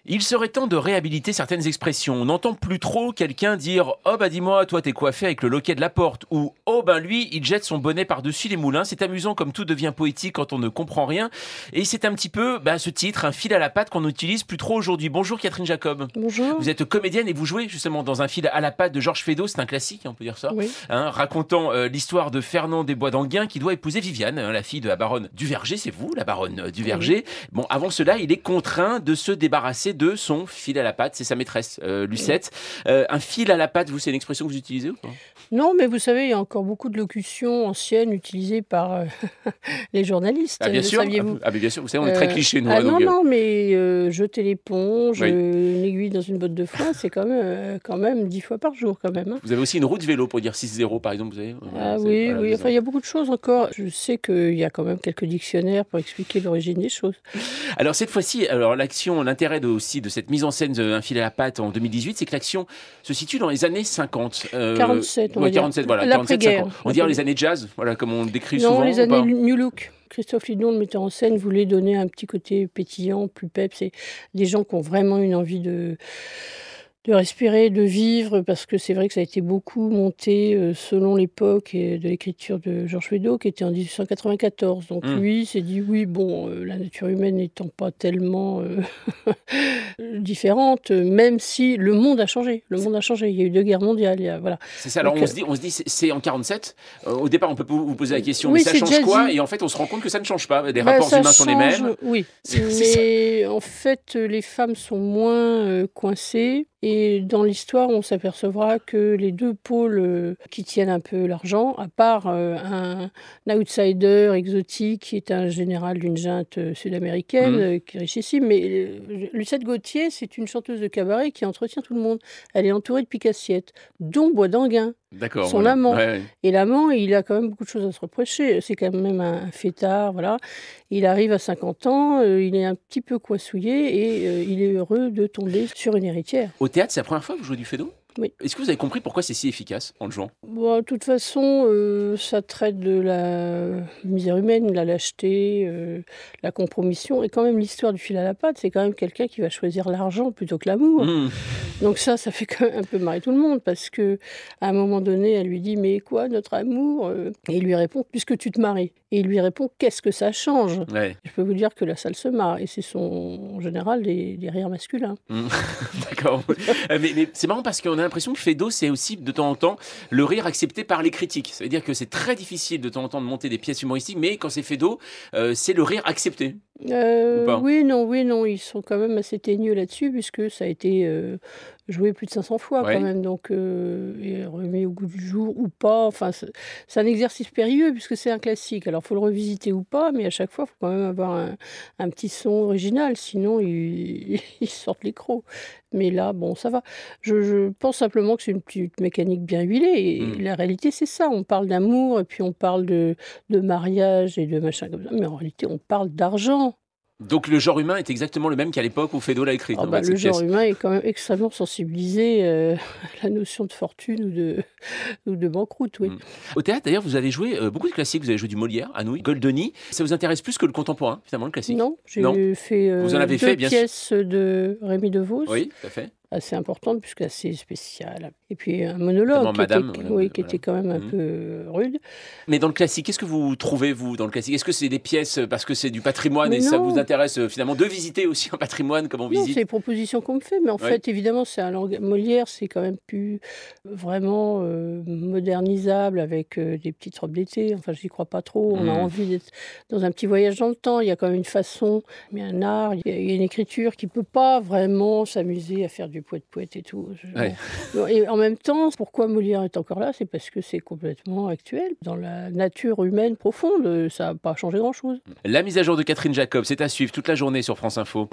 Il serait temps de réhabiliter certaines expressions. On n'entend plus trop quelqu'un dire « Oh bah dis-moi, toi t'es coiffé avec le loquet de la porte » ou « Oh ben lui, il jette son bonnet par-dessus les moulins ». C'est amusant comme tout devient poétique quand on ne comprend rien. Et c'est un petit peu ce titre, un fil à la patte qu'on n'utilise plus trop aujourd'hui. Bonjour Catherine Jacob. Bonjour. Vous êtes comédienne et vous jouez justement dans un fil à la patte de Georges Feydeau, c'est un classique, on peut dire ça, Oui. racontant l'histoire de Fernand des Bois d'Anguin qui doit épouser Viviane, la fille de la baronne du Verger, c'est vous, la baronne du Verger. Bon, avant cela, il est contraint de se débarrasser de son fil à la patte, c'est sa maîtresse, Lucette. Un fil à la patte, vous, c'est une expression que vous utilisez ou pas? Non, mais vous savez, il y a encore beaucoup de locutions anciennes utilisées par les journalistes. Ah bien sûr, saviez-vous? mais bien sûr, vous savez, on est très cliché, nous. Non, mais jeter l'éponge, Oui. une aiguille dans une botte de foin, c'est quand même 10 fois par jour, quand même. Hein. Vous avez aussi une roue de vélo pour dire 6-0, par exemple, vous savez. Ah C'est- oui, voilà, oui. c'est Enfin, ça. il y a beaucoup de choses encore. Je sais qu'il y a quand même quelques dictionnaires pour expliquer l'origine des choses. Alors cette fois-ci, l'action, l'intérêt aussi de cette mise en scène d'un fil à la patte en 2018, c'est que l'action se situe dans les années 50. 47, on va dire. 47, voilà, 47, L'après-guerre. 50. On dirait les années jazz, voilà, comme on le décrit Non, souvent. les ou années pas New Look. Christophe Lidon, le metteur en scène, voulait donner un petit côté pétillant, plus peps. C'est des gens qui ont vraiment une envie de respirer, de vivre, parce que c'est vrai que ça a été beaucoup monté selon l'époque et de l'écriture de Georges Feydeau, qui était en 1894. Donc lui s'est dit, oui, bon, la nature humaine n'étant pas tellement différente, même si le monde a changé. Le monde a changé. Il y a eu 2 guerres mondiales. Voilà. C'est ça, alors Donc, on se dit c'est en 47. Au départ, on peut vous poser la question, oui, mais ça c'est change déjà quoi? dit. Et en fait, on se rend compte que ça ne change pas. Les Bah, rapports ça humains sont les change, mêmes. oui. C'est ça. Mais en fait, les femmes sont moins coincées. Et dans l'histoire, on s'apercevra que les 2 pôles qui tiennent un peu l'argent, à part un outsider exotique qui est un général d'une junte sud-américaine qui est richissime, mais Lucette Gauthier, c'est une chanteuse de cabaret qui entretient tout le monde. Elle est entourée de pique-assiettes, dont Bois d'Anguin, D'accord, son voilà. amant. Ouais, ouais. Et l'amant, il a quand même beaucoup de choses à se reprocher. C'est quand même un fêtard, voilà. Il arrive à 50 ans, il est un petit peu coinsouillé et il est heureux de tomber sur une héritière. Au théâtre, c'est la première fois que vous jouez du Feydeau? Oui. Est-ce que vous avez compris pourquoi c'est si efficace en le jouant? Bon, de toute façon, ça traite de la misère humaine, de la lâcheté, la compromission. Et quand même, l'histoire du fil à la patte, c'est quand même quelqu'un qui va choisir l'argent plutôt que l'amour. Donc ça fait quand même un peu marrer tout le monde, parce qu'à un moment donné, elle lui dit « Mais quoi, notre amour ?» Et il lui répond « Puisque tu te maries ». Et il lui répond « Qu'est-ce que ça change ?» Ouais. Je peux vous dire que la salle se marre, et c'est en général des rires masculins. D'accord. Mais c'est marrant parce qu'on a l'impression que Feydeau, c'est aussi de temps en temps le rire accepté par les critiques. Ça veut dire que c'est très difficile de temps en temps de monter des pièces humoristiques, mais quand c'est Feydeau, c'est le rire accepté. Ou pas? Oui, non, ils sont quand même assez teigneux là-dessus, puisque ça a été joué plus de 500 fois Ouais. quand même, donc et remis au goût du jour ou pas. Enfin, c'est un exercice périlleux puisque c'est un classique. Alors, il faut le revisiter ou pas, mais à chaque fois, il faut quand même avoir un petit son original, sinon ils sortent les crocs. Mais là, bon, ça va. Je pense simplement que c'est une petite mécanique bien huilée, et la réalité, c'est ça. On parle d'amour, et puis on parle de mariage et de machin comme ça, mais en réalité, on parle d'argent. Donc le genre humain est exactement le même qu'à l'époque où Feydeau l'a écrit. Ah bah, le genre humain est quand même extrêmement sensibilisé à la notion de fortune ou de banqueroute, oui. Au théâtre, d'ailleurs, vous avez joué beaucoup de classiques. Vous avez joué du Molière, Anouilh, Goldoni. Ça vous intéresse plus que le contemporain, finalement, le classique? Non, Non. j'ai fait Vous en avez 2 fait, bien sûr. pièces de Rémi DeVos, Oui, tout à fait. assez importantes puisque assez spéciales. Et puis un monologue Notamment qui était, Madame, oui, qui voilà. était quand même un peu rude. Mais dans le classique, qu'est-ce que vous trouvez, vous, dans le classique? Est-ce que c'est des pièces parce que c'est du patrimoine Mais et ça non. vous intéresse finalement de visiter aussi un patrimoine comme on Non, visite? c'est les propositions qu'on me fait, mais en Oui. fait, évidemment, c'est un langage. Molière, c'est quand même plus vraiment modernisable avec des petites robes d'été. Enfin, j'y crois pas trop. On a envie d'être dans un petit voyage dans le temps. Il y a quand même une façon, il y a un art, il y a une écriture qui peut pas vraiment s'amuser à faire du poète-poète et tout. Ouais. Bon. Et en même temps, pourquoi Molière est encore là? C'est parce que c'est complètement actuel. Dans la nature humaine profonde, ça n'a pas changé grand-chose. La mise à jour de Catherine Jacob, c'est à suivre toute la journée sur France Info.